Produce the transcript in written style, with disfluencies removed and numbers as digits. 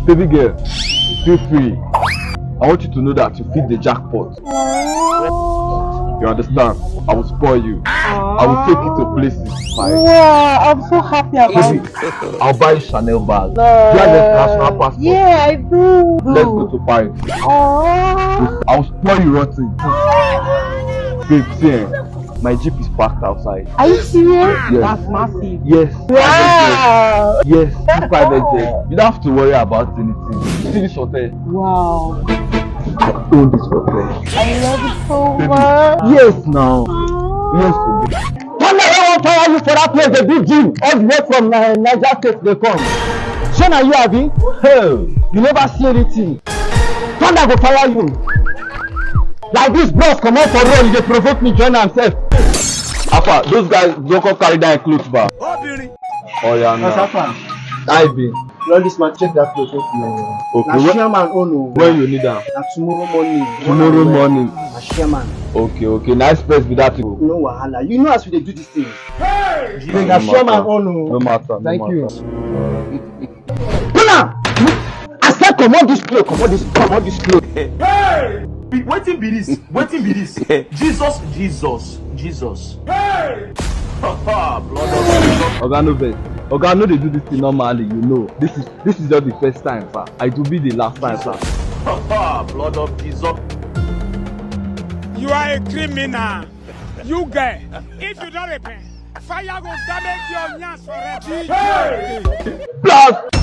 Baby girl, feel free. I want you to know that you fit the jackpot. You understand? I will spoil you. I will take you to places. Like, Wow, I'm so happy about baby, it. I'll buy you Chanel bag. No. Do you have international passport? Yeah, I do. Let's go to Paris. Oh. I'll spoil you rotten. Babe, see, my Jeep is parked outside. Are you serious? Yes. That's massive. Yes. Wow. Yes, two private jet. You don't have to worry about anything. You see this hotel? Wow. I own this hotel. I love it so much. Yes, now. Yes, baby. Thunder won't fire you for that place, the big gym. All the way from Niger State they come. Shey na you abi? Hey, you never see anything. Thunder go fire you. Like this bros comot for road, they provoke me join themselves. Alpha, those guys don't come carry down a clothes bar. Oh yeah, no. I be. Run this man, check that clothes. Okay. Na chairman own o. When you need them? Na tomorrow morning. Tomorrow morning. Na chairman. Okay. Nice place with that. No wahala. You know as we dey do this thing. Hey! Na chairman own o. No matter. Thank you. Tuna! I said comot this cloth, comot this cloth. Hey! Wetin be this? Jesus. Hey! Blood of Oga no vex. Oga no dey do this thing normally, you know. This is just the first time, sir. It will be the last time, sir. blood of Jesus. You are a criminal. You guy. If you don't repent, fire will damage your nose forever. Hey! Plus.